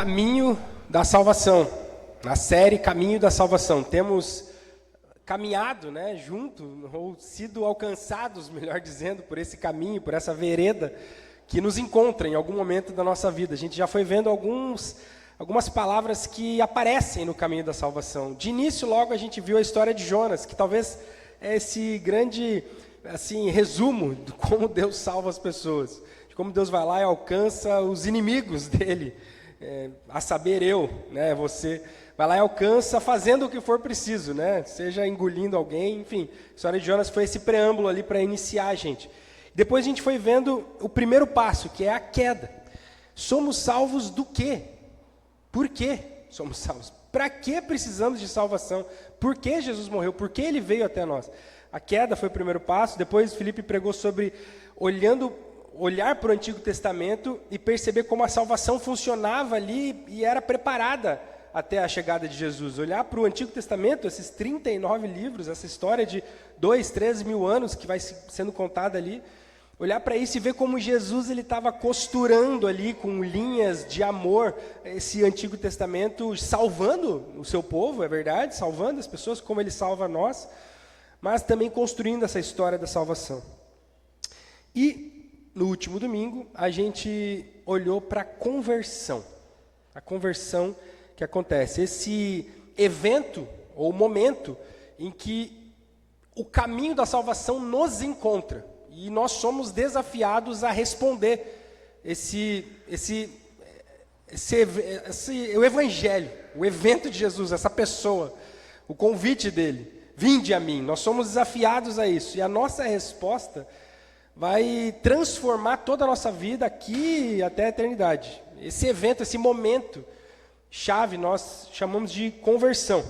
Caminho da salvação, na série Caminho da Salvação. Temos caminhado, junto, ou sido alcançados, melhor dizendo, por esse caminho, por essa vereda que nos encontra em algum momento da nossa vida. A gente já foi vendo algumas palavras que aparecem no caminho da salvação. De início, logo, a gente viu a história de Jonas, que talvez é esse grande resumo de como Deus salva as pessoas, de como Deus vai lá e alcança os inimigos dele. A saber você vai lá e alcança fazendo o que for preciso, seja engolindo alguém, enfim. A história de Jonas foi esse preâmbulo ali para iniciar a gente. Depois a gente foi vendo o primeiro passo, que é a queda. Somos salvos do quê? Por que somos salvos? Para que precisamos de salvação? Por que Jesus morreu? Por que ele veio até nós? A queda foi o primeiro passo. Depois Felipe pregou sobre olhar para o Antigo Testamento e perceber como a salvação funcionava ali e era preparada até a chegada de Jesus. Olhar para o Antigo Testamento, esses 39 livros, essa história de 2, 13 mil anos que vai sendo contada ali, olhar para isso e ver como Jesus estava costurando ali com linhas de amor esse Antigo Testamento, salvando o seu povo, é verdade, salvando as pessoas como ele salva nós, mas também construindo essa história da salvação. E no último domingo, a gente olhou para a conversão que acontece. Esse evento, ou momento, em que o caminho da salvação nos encontra. E nós somos desafiados a responder o Evangelho, o evento de Jesus, essa pessoa, o convite dele. Vinde a mim. Nós somos desafiados a isso. E a nossa resposta vai transformar toda a nossa vida aqui até a eternidade. Esse evento, esse momento chave, nós chamamos de conversão.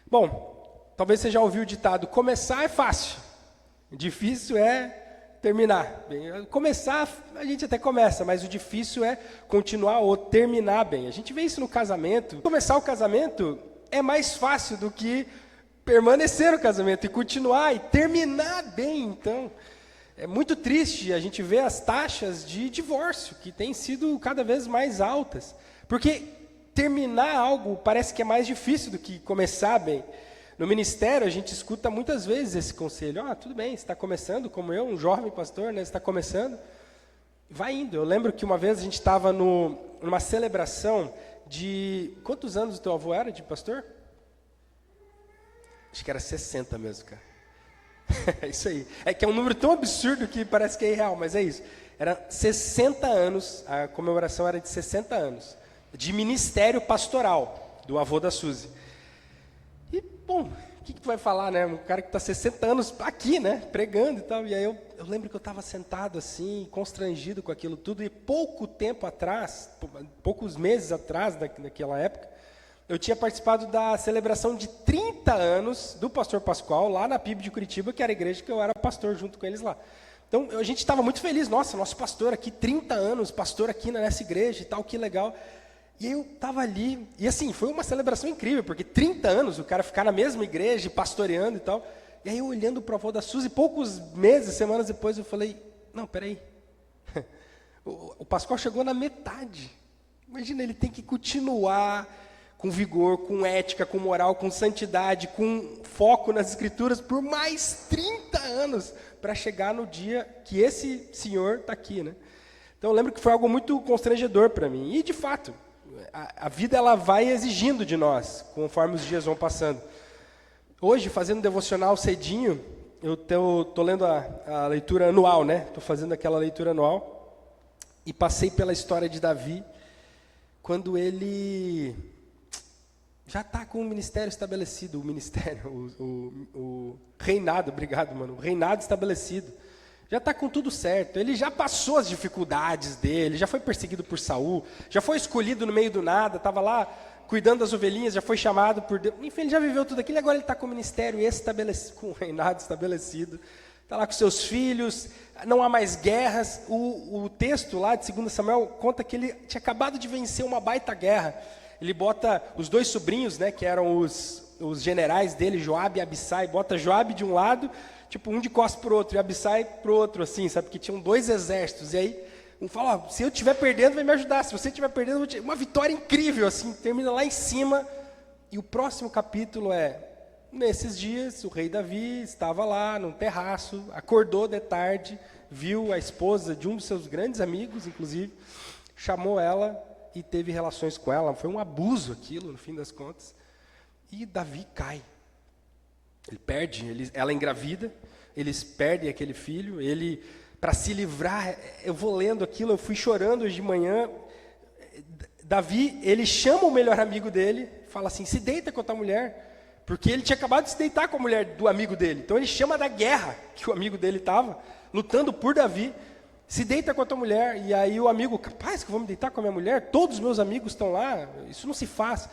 Bom, talvez você já ouviu o ditado, começar é fácil, difícil é terminar. Bem, começar, a gente até começa, mas o difícil é continuar ou terminar bem. A gente vê isso no casamento. Começar o casamento é mais fácil do que permanecer no casamento e continuar e terminar bem. Então, é muito triste a gente ver as taxas de divórcio, que têm sido cada vez mais altas. Porque terminar algo parece que é mais difícil do que começar bem. No ministério, a gente escuta muitas vezes esse conselho. Tudo bem, você está começando, como eu, um jovem pastor, você está começando. Vai indo. Eu lembro que uma vez a gente estava numa celebração de... Quantos anos o teu avô era de pastor? Acho que era 60 mesmo, cara. É isso aí. É que é um número tão absurdo que parece que é irreal, mas é isso. Era 60 anos, a comemoração era de 60 anos, de ministério pastoral, do avô da Suzy. E, bom, o que tu vai falar, Um cara que está 60 anos aqui, pregando e tal. E aí eu lembro que eu estava sentado assim, constrangido com aquilo tudo, e poucos meses atrás daquela época, eu tinha participado da celebração de 30 anos do pastor Pascoal, lá na PIB de Curitiba, que era a igreja que eu era pastor junto com eles lá. Então, a gente estava muito feliz, nosso pastor aqui, 30 anos, pastor aqui nessa igreja e tal, que legal. E eu estava ali, e assim, foi uma celebração incrível, porque 30 anos, o cara ficar na mesma igreja, pastoreando e tal. E aí eu olhando para o avô da Suzy, poucos meses, semanas depois, eu falei, não, peraí, o Pascoal chegou na metade. Imagina, ele tem que continuar com vigor, com ética, com moral, com santidade, com foco nas escrituras por mais 30 anos para chegar no dia que esse senhor está aqui, Então eu lembro que foi algo muito constrangedor para mim. E de fato, a vida ela vai exigindo de nós, conforme os dias vão passando. Hoje, fazendo devocional cedinho, eu estou lendo a leitura anual, Estou fazendo aquela leitura anual e passei pela história de Davi, quando ele já está com o ministério estabelecido, o reinado, obrigado, mano, o reinado estabelecido, já está com tudo certo, ele já passou as dificuldades dele, já foi perseguido por Saul, já foi escolhido no meio do nada, estava lá cuidando das ovelhinhas, já foi chamado por Deus, enfim, ele já viveu tudo aquilo, e agora ele está com o ministério estabelecido, com o reinado estabelecido, está lá com seus filhos, não há mais guerras. O texto lá de 2 Samuel conta que ele tinha acabado de vencer uma baita guerra. Ele bota os dois sobrinhos, que eram os generais dele, Joabe e Abissai, bota Joabe de um lado, tipo um de costas para o outro, e Abissai para o outro, assim, sabe? Porque tinham dois exércitos. E aí Um fala, ó, se eu estiver perdendo, vai me ajudar. Se você estiver perdendo, eu vou uma vitória incrível, assim, termina lá em cima. E o próximo capítulo é, nesses dias, o rei Davi estava lá num terraço, acordou de tarde, viu a esposa de um dos seus grandes amigos, inclusive, chamou ela e teve relações com ela. Foi um abuso aquilo, no fim das contas. E Davi cai. Ele perde, ela engravida, eles perdem aquele filho, ele, para se livrar, eu vou lendo aquilo, eu fui chorando hoje de manhã. Davi, ele chama o melhor amigo dele, fala assim, se deita com a tua mulher, porque ele tinha acabado de se deitar com a mulher do amigo dele. Então ele chama da guerra que o amigo dele estava, lutando por Davi, se deita com a tua mulher. E aí o amigo, capaz que eu vou me deitar com a minha mulher? Todos os meus amigos estão lá, isso não se faz.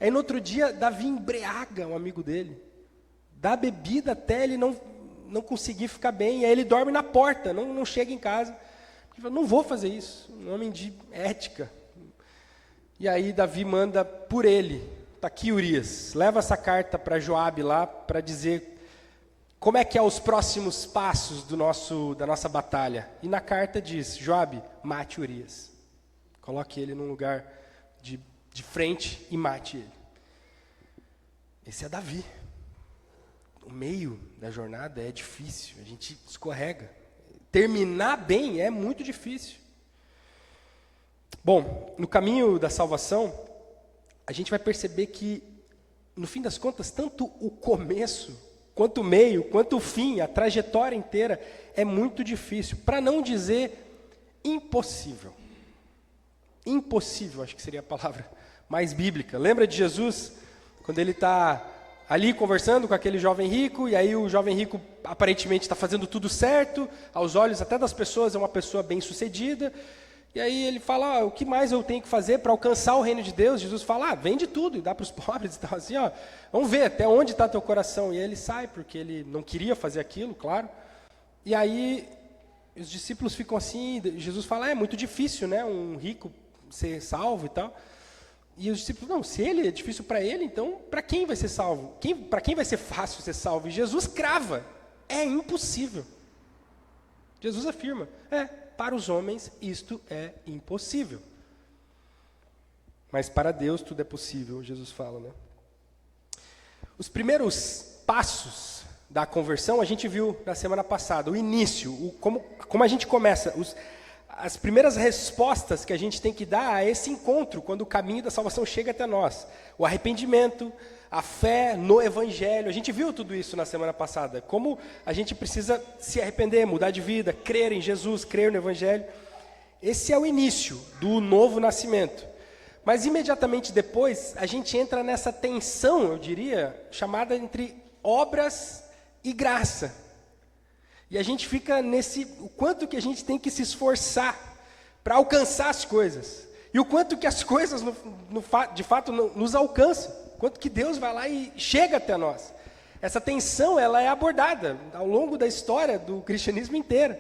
Aí no outro dia, Davi embriaga um amigo dele, dá bebida até ele não conseguir ficar bem, e aí ele dorme na porta, não chega em casa. Ele fala, não vou fazer isso, um homem de ética. E aí Davi manda por ele, está aqui Urias, leva essa carta para Joabe lá, para dizer como é que é os próximos passos da nossa batalha. E na carta diz, Joabe, mate Urias. Coloque ele num lugar de frente e mate ele. Esse é Davi. O meio da jornada é difícil, a gente escorrega. Terminar bem é muito difícil. Bom, no caminho da salvação, a gente vai perceber que, no fim das contas, tanto o começo, quanto o meio, quanto o fim, a trajetória inteira, é muito difícil, para não dizer impossível. Impossível, acho que seria a palavra mais bíblica. Lembra de Jesus, quando ele está ali conversando com aquele jovem rico, e aí o jovem rico aparentemente está fazendo tudo certo, aos olhos até das pessoas é uma pessoa bem-sucedida, e aí ele fala, o que mais eu tenho que fazer para alcançar o reino de Deus? Jesus fala, vende tudo e dá para os pobres e tal, assim, vamos ver até onde está teu coração. E aí ele sai, porque ele não queria fazer aquilo, claro. E aí os discípulos ficam assim, Jesus fala, é muito difícil, né, um rico ser salvo e tal. E os discípulos, não, se ele é difícil para ele, então para quem vai ser salvo? Para quem vai ser fácil ser salvo? E Jesus crava, é impossível. Jesus afirma, para os homens isto é impossível. Mas para Deus tudo é possível, Jesus fala, né? Os primeiros passos da conversão a gente viu na semana passada, o início, como a gente começa, as primeiras respostas que a gente tem que dar a esse encontro, quando o caminho da salvação chega até nós. O arrependimento, a fé no Evangelho. A gente viu tudo isso na semana passada. Como a gente precisa se arrepender, mudar de vida, crer em Jesus, crer no Evangelho. Esse é o início do novo nascimento. Mas imediatamente depois, a gente entra nessa tensão, eu diria, chamada entre obras e graça. E a gente fica o quanto que a gente tem que se esforçar para alcançar as coisas. E o quanto que as coisas, de fato, nos alcançam. O quanto que Deus vai lá e chega até nós. Essa tensão, ela é abordada ao longo da história do cristianismo inteiro.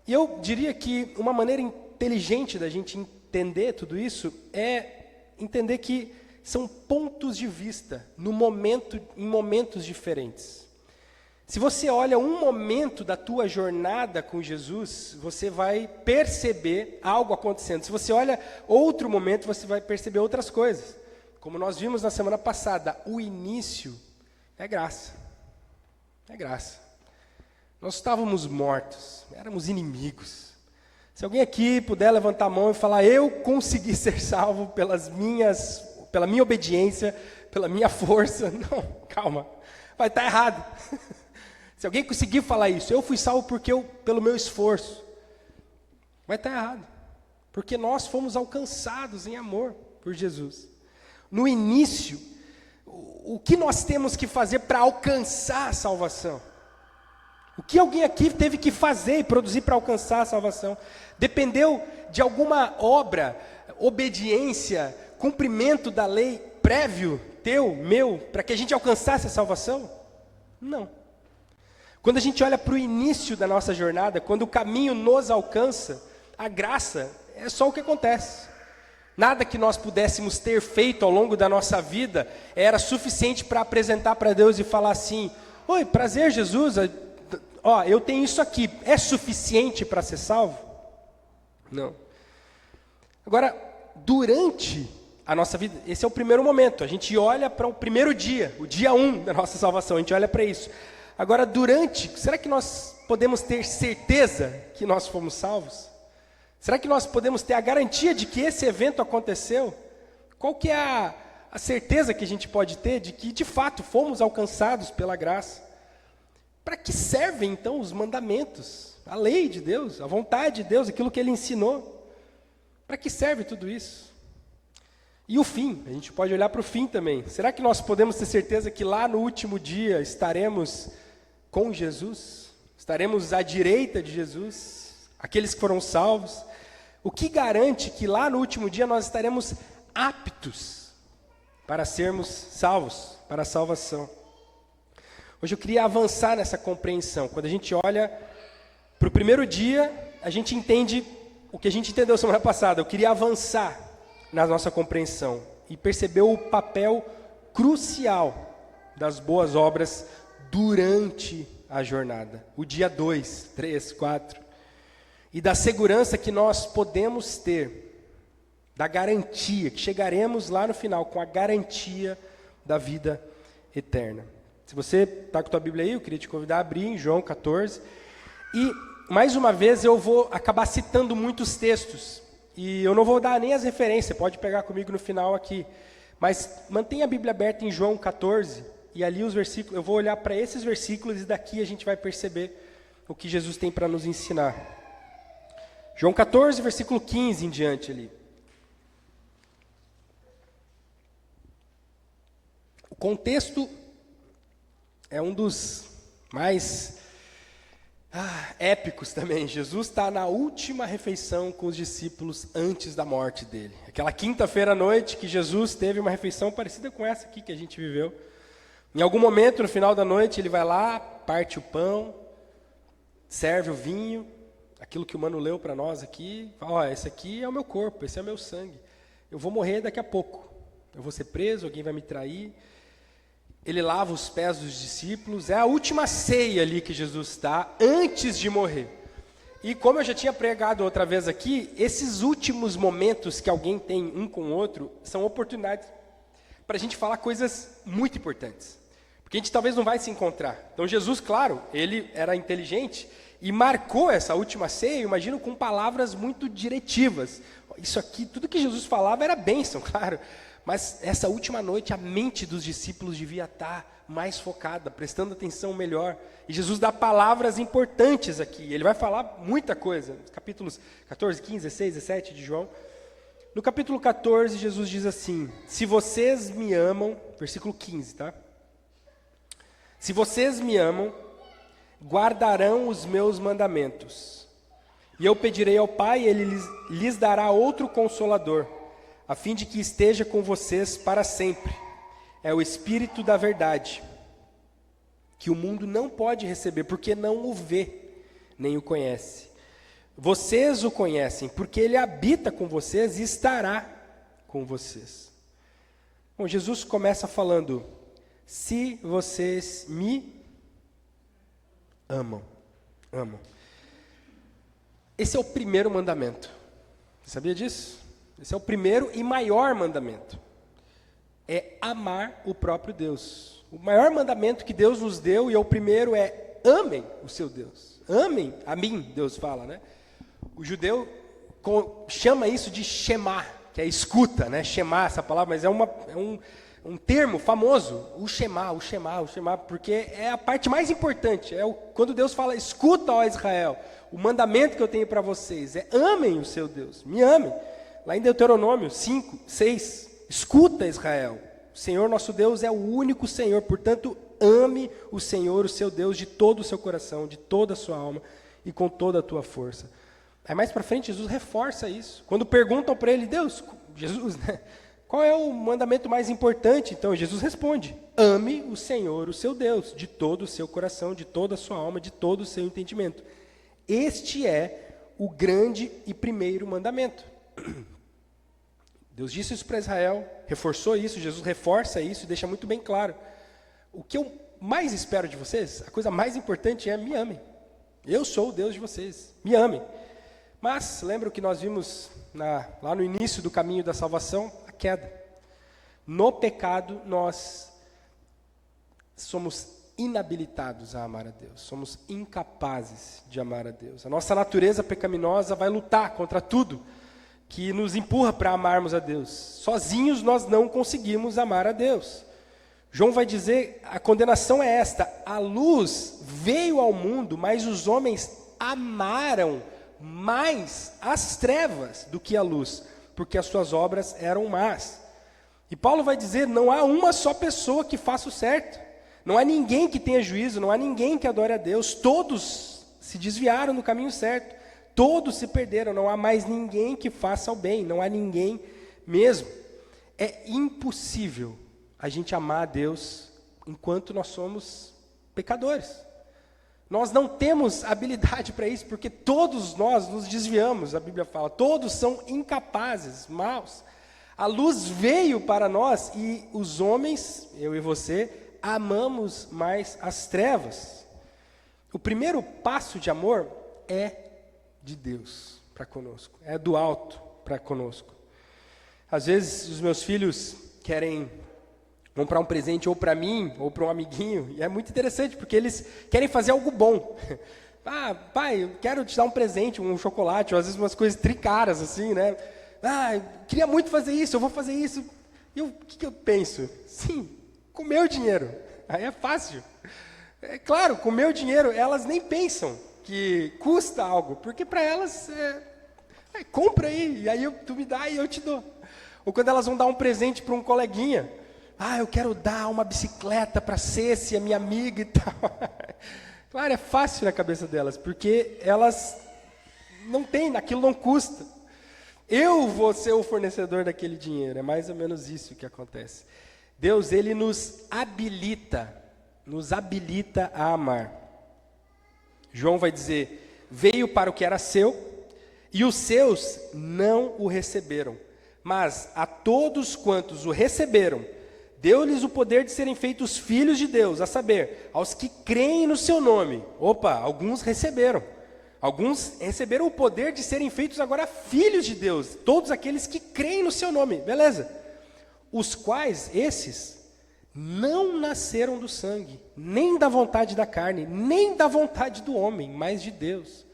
E eu diria que uma maneira inteligente da gente entender tudo isso é entender que são pontos de vista em momentos diferentes. Se você olha um momento da tua jornada com Jesus, você vai perceber algo acontecendo. Se você olha outro momento, você vai perceber outras coisas. Como nós vimos na semana passada, o início é graça. É graça. Nós estávamos mortos, éramos inimigos. Se alguém aqui puder levantar a mão e falar, eu consegui ser salvo pela minha obediência, pela minha força, não, calma, vai estar errado. Se alguém conseguir falar isso, eu fui salvo pelo meu esforço, vai estar errado. Porque nós fomos alcançados em amor por Jesus. No início, o que nós temos que fazer para alcançar a salvação? O que alguém aqui teve que fazer e produzir para alcançar a salvação? Dependeu de alguma obra, obediência, cumprimento da lei prévio, teu, meu, para que a gente alcançasse a salvação? Não. Quando a gente olha para o início da nossa jornada, quando o caminho nos alcança, a graça é só o que acontece. Nada que nós pudéssemos ter feito ao longo da nossa vida era suficiente para apresentar para Deus e falar assim, oi, prazer Jesus, eu tenho isso aqui, é suficiente para ser salvo? Não. Agora, durante a nossa vida, esse é o primeiro momento. A gente olha para o primeiro dia, o dia 1 da nossa salvação, a gente olha para isso. Agora, será que nós podemos ter certeza que nós fomos salvos? Será que nós podemos ter a garantia de que esse evento aconteceu? Qual que é a certeza que a gente pode ter de que, de fato, fomos alcançados pela graça? Para que servem, então, os mandamentos, a lei de Deus, a vontade de Deus, aquilo que Ele ensinou? Para que serve tudo isso? E o fim, a gente pode olhar para o fim também. Será que nós podemos ter certeza que lá no último dia estaremos com Jesus? Estaremos à direita de Jesus? Aqueles que foram salvos? O que garante que lá no último dia nós estaremos aptos para sermos salvos, para a salvação? Hoje eu queria avançar nessa compreensão. Quando a gente olha para o primeiro dia, a gente entende o que a gente entendeu semana passada. Eu queria avançar na nossa compreensão e perceber o papel crucial das boas obras durante a jornada. O dia 2, 3, 4. E da segurança que nós podemos ter, da garantia, que chegaremos lá no final com a garantia da vida eterna. Se você está com a tua Bíblia aí, eu queria te convidar a abrir em João 14. E, mais uma vez, eu vou acabar citando muitos textos. E eu não vou dar nem as referências, pode pegar comigo no final aqui. Mas mantenha a Bíblia aberta em João 14, e ali os versículos, eu vou olhar para esses versículos e daqui a gente vai perceber o que Jesus tem para nos ensinar. João 14, versículo 15 em diante ali. O contexto é um dos mais épicos também. Jesus está na última refeição com os discípulos antes da morte dele. Aquela quinta-feira à noite que Jesus teve uma refeição parecida com essa aqui que a gente viveu. Em algum momento, no final da noite, ele vai lá, parte o pão, serve o vinho, aquilo que o Mano leu para nós aqui, fala, esse aqui é o meu corpo, esse é o meu sangue. Eu vou morrer daqui a pouco. Eu vou ser preso, alguém vai me trair. Ele lava os pés dos discípulos. É a última ceia ali que Jesus está, antes de morrer. E como eu já tinha pregado outra vez aqui, esses últimos momentos que alguém tem um com o outro, são oportunidades para a gente falar coisas muito importantes. Porque a gente talvez não vai se encontrar. Então Jesus, claro, ele era inteligente e marcou essa última ceia, eu imagino, com palavras muito diretivas. Isso aqui, tudo que Jesus falava era bênção, claro. Mas essa última noite, a mente dos discípulos devia estar mais focada, prestando atenção melhor. E Jesus dá palavras importantes aqui. Ele vai falar muita coisa. Capítulos 14, 15, 16, 17 de João. No capítulo 14, Jesus diz assim, se vocês me amam, versículo 15, tá? Se vocês me amam, guardarão os meus mandamentos. E eu pedirei ao Pai, e Ele lhes dará outro Consolador, a fim de que esteja com vocês para sempre. É o Espírito da verdade, que o mundo não pode receber, porque não o vê, nem o conhece. Vocês o conhecem, porque Ele habita com vocês e estará com vocês. Bom, Jesus começa falando, se vocês me amam. Esse é o primeiro mandamento. Você sabia disso? Esse é o primeiro e maior mandamento. É amar o próprio Deus. O maior mandamento que Deus nos deu, e é o primeiro, é amem o seu Deus. Amem a mim, Deus fala, né? O judeu chama isso de Shema, que é escuta, né? Shema, essa palavra, mas é um termo famoso, o Shema, porque é a parte mais importante. Quando Deus fala, escuta, ó Israel, o mandamento que eu tenho para vocês é amem o seu Deus, me amem. Lá em Deuteronômio 5, 6, escuta Israel, o Senhor nosso Deus é o único Senhor, portanto ame o Senhor, o seu Deus, de todo o seu coração, de toda a sua alma e com toda a tua força. Aí mais para frente Jesus reforça isso. Quando perguntam para ele, Jesus, né? Qual é o mandamento mais importante? Então Jesus responde, ame o Senhor, o seu Deus, de todo o seu coração, de toda a sua alma, de todo o seu entendimento. Este é o grande e primeiro mandamento. Deus disse isso para Israel, reforçou isso, Jesus reforça isso e deixa muito bem claro. O que eu mais espero de vocês, a coisa mais importante é me amem. Eu sou o Deus de vocês, me amem. Mas, lembra o que nós vimos lá no início do caminho da salvação? A queda. No pecado, nós somos inabilitados a amar a Deus. Somos incapazes de amar a Deus. A nossa natureza pecaminosa vai lutar contra tudo que nos empurra para amarmos a Deus. Sozinhos nós não conseguimos amar a Deus. João vai dizer, a condenação é esta: a luz veio ao mundo, mas os homens amaram mais as trevas do que a luz, porque as suas obras eram más. E Paulo vai dizer, não há uma só pessoa que faça o certo, não há ninguém que tenha juízo, não há ninguém que adore a Deus, todos se desviaram do caminho certo. Todos se perderam, não há mais ninguém que faça o bem, não há ninguém mesmo. É impossível a gente amar a Deus enquanto nós somos pecadores. Nós não temos habilidade para isso, porque todos nós nos desviamos, a Bíblia fala, todos são incapazes, maus. A luz veio para nós e os homens, eu e você, amamos mais as trevas. O primeiro passo de amor é de Deus para conosco, é do alto para conosco. Às vezes os meus filhos querem comprar um presente ou para mim ou para um amiguinho, e é muito interessante porque eles querem fazer algo bom. Ah, pai, eu quero te dar um presente, um chocolate, ou às vezes umas coisas tricaras assim, né? Ah, eu queria muito fazer isso, eu vou fazer isso. E o que eu penso? Sim, com meu dinheiro, aí é fácil. É claro, com meu dinheiro elas nem pensam que custa algo, porque para elas compra aí, e aí tu me dá e eu te dou. Ou quando elas vão dar um presente para um coleguinha, eu quero dar uma bicicleta para a Ceci, a minha amiga e tal. Claro, é fácil na cabeça delas, porque elas não têm, aquilo não custa. Eu vou ser o fornecedor daquele dinheiro, é mais ou menos isso que acontece. Deus, Ele nos habilita a amar. João vai dizer, veio para o que era seu, e os seus não o receberam. Mas a todos quantos o receberam, deu-lhes o poder de serem feitos filhos de Deus, a saber, aos que creem no seu nome. Opa, alguns receberam. Alguns receberam o poder de serem feitos agora filhos de Deus. Todos aqueles que creem no seu nome, beleza. Os quais, esses, não nasceram do sangue, nem da vontade da carne, nem da vontade do homem, mas de Deus.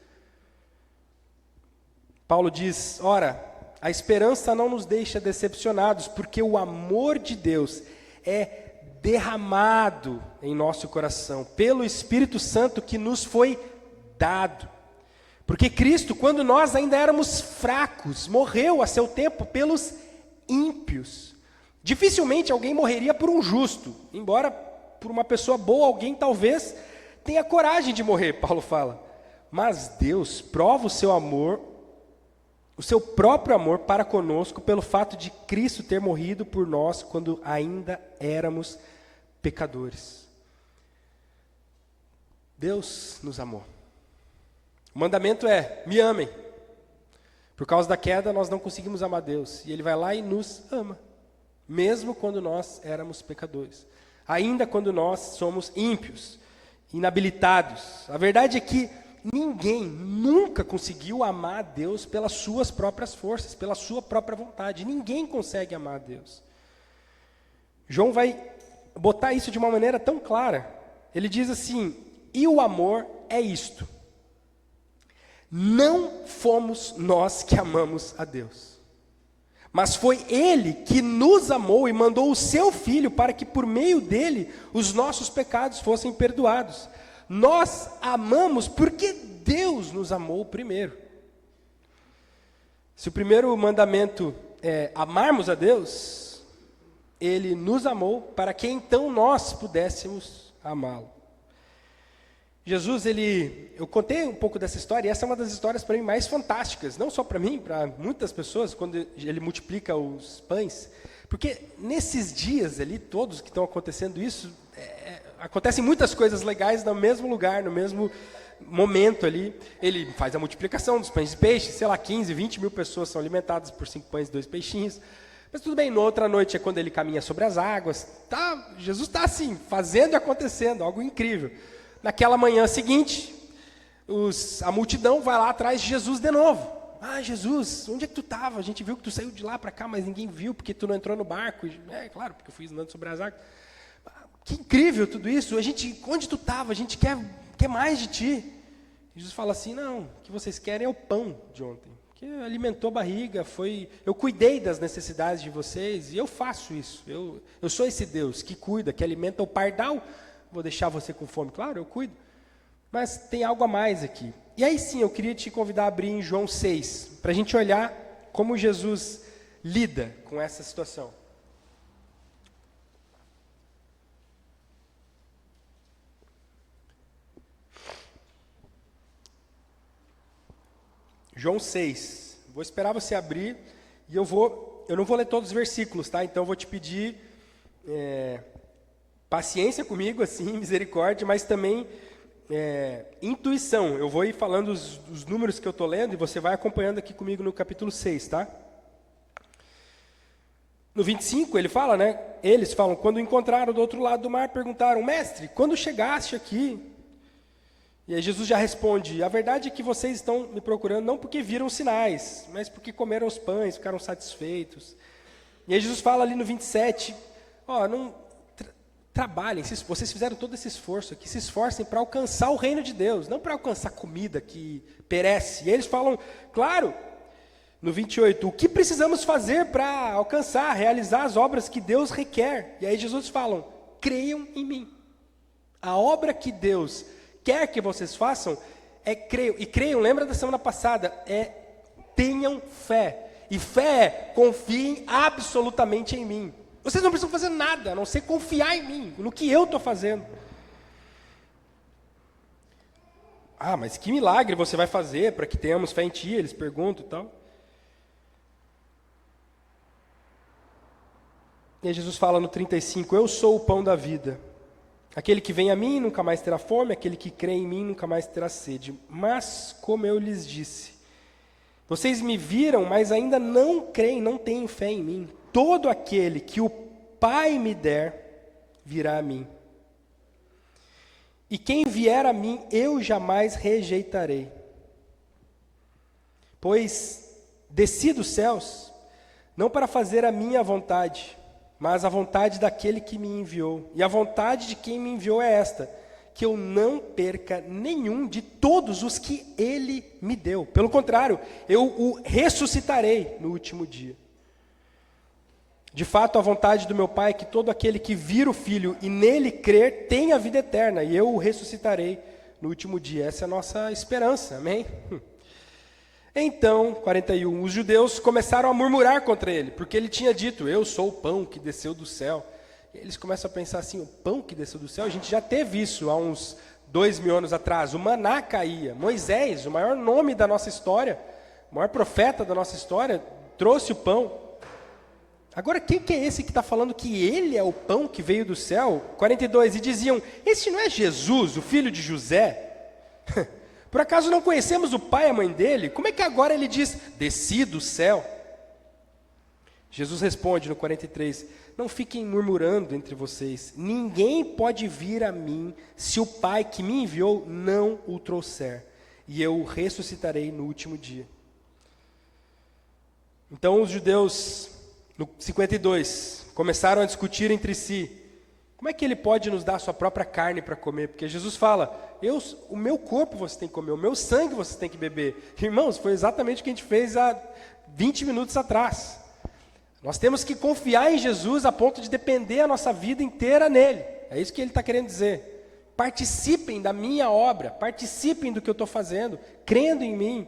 Paulo diz, ora, a esperança não nos deixa decepcionados, porque o amor de Deus é derramado em nosso coração, pelo Espírito Santo que nos foi dado. Porque Cristo, quando nós ainda éramos fracos, morreu a seu tempo pelos ímpios. Dificilmente alguém morreria por um justo, embora por uma pessoa boa alguém talvez tenha coragem de morrer, Paulo fala. Mas Deus prova o seu amor, o seu próprio amor para conosco pelo fato de Cristo ter morrido por nós quando ainda éramos pecadores. Deus nos amou. O mandamento é, me amem. Por causa da queda nós não conseguimos amar Deus, e Ele vai lá e nos ama. Mesmo quando nós éramos pecadores, ainda quando nós somos ímpios, inabilitados. A verdade é que ninguém nunca conseguiu amar a Deus pelas suas próprias forças, pela sua própria vontade. Ninguém consegue amar a Deus. João vai botar isso de uma maneira tão clara. Ele diz assim, e o amor é isto: não fomos nós que amamos a Deus, mas foi Ele que nos amou e mandou o seu Filho para que por meio dele os nossos pecados fossem perdoados. Nós amamos porque Deus nos amou primeiro. Se o primeiro mandamento é amarmos a Deus, Ele nos amou para que então nós pudéssemos amá-lo. Jesus, eu contei um pouco dessa história, e essa é uma das histórias para mim mais fantásticas, não só para mim, para muitas pessoas, quando Ele multiplica os pães, porque nesses dias ali, todos que estão acontecendo isso, acontecem muitas coisas legais no mesmo lugar, no mesmo momento ali. Ele faz a multiplicação dos pães e peixes, 15, 20 mil pessoas são alimentadas por 5 pães e 2 peixinhos, mas tudo bem, na outra noite é quando Ele caminha sobre as águas, Jesus está assim, fazendo e acontecendo, algo incrível. Naquela manhã seguinte, a multidão vai lá atrás de Jesus de novo. Ah, Jesus, onde é que tu estava? A gente viu que tu saiu de lá para cá, mas ninguém viu porque tu não entrou no barco. É claro, porque eu fui andando sobre as águas. Que incrível tudo isso. Onde tu estava? A gente quer mais de ti. Jesus fala assim, não, o que vocês querem é o pão de ontem. Que alimentou a barriga, eu cuidei das necessidades de vocês e eu faço isso. Eu sou esse Deus que cuida, que alimenta o pardal. Vou deixar você com fome, claro, eu cuido. Mas tem algo a mais aqui. E aí sim, eu queria te convidar a abrir em João 6, para a gente olhar como Jesus lida com essa situação. João 6. Vou esperar você abrir e eu não vou ler todos os versículos, tá? Então eu vou te pedir paciência comigo, assim, misericórdia, mas também intuição. Eu vou ir falando os números que eu estou lendo e você vai acompanhando aqui comigo no capítulo 6, tá? No 25 ele fala, né? Eles falam, quando o encontraram do outro lado do mar, perguntaram, mestre, quando chegaste aqui? E aí Jesus já responde, a verdade é que vocês estão me procurando não porque viram sinais, mas porque comeram os pães, ficaram satisfeitos. E aí Jesus fala ali no 27, trabalhem, vocês fizeram todo esse esforço aqui, se esforcem para alcançar o reino de Deus, não para alcançar comida que perece. E eles falam, claro, no 28, o que precisamos fazer para alcançar, realizar as obras que Deus requer? E aí Jesus fala, creiam em mim. A obra que Deus quer que vocês façam é creiam. E creiam, lembra da semana passada, tenham fé. E fé é confiem absolutamente em mim. Vocês não precisam fazer nada, a não ser confiar em mim, no que eu estou fazendo. Ah, mas que milagre você vai fazer para que tenhamos fé em ti? Eles perguntam e tal. E aí Jesus fala no 35, eu sou o pão da vida. Aquele que vem a mim nunca mais terá fome, aquele que crê em mim nunca mais terá sede. Mas, como eu lhes disse, vocês me viram, mas ainda não creem, não têm fé em mim. Todo aquele que o Pai me der, virá a mim. E quem vier a mim, eu jamais rejeitarei. Pois desci dos céus, não para fazer a minha vontade, mas a vontade daquele que me enviou. E a vontade de quem me enviou é esta, que eu não perca nenhum de todos os que ele me deu. Pelo contrário, eu o ressuscitarei no último dia. De fato, a vontade do meu Pai é que todo aquele que vir o Filho e nele crer tenha a vida eterna, e eu o ressuscitarei no último dia. Essa é a nossa esperança, amém? Então, 41, os judeus começaram a murmurar contra ele, porque ele tinha dito, eu sou o pão que desceu do céu. E eles começam a pensar assim, o pão que desceu do céu? A gente já teve isso há uns 2000 anos atrás, o maná caía. Moisés, o maior nome da nossa história, o maior profeta da nossa história, trouxe o pão. Agora, quem que é esse que está falando que ele é o pão que veio do céu? 42, e diziam, esse não é Jesus, o filho de José? Por acaso não conhecemos o pai e a mãe dele? Como é que agora ele diz, desci do céu? Jesus responde no 43, não fiquem murmurando entre vocês, ninguém pode vir a mim se o Pai que me enviou não o trouxer, e eu o ressuscitarei no último dia. Então os judeus, no 52, começaram a discutir entre si, como é que ele pode nos dar a sua própria carne para comer? Porque Jesus fala, o meu corpo você tem que comer, o meu sangue você tem que beber. Irmãos, foi exatamente o que a gente fez há 20 minutos atrás. Nós temos que confiar em Jesus a ponto de depender a nossa vida inteira nele. É isso que ele está querendo dizer. Participem da minha obra, participem do que eu estou fazendo, crendo em mim.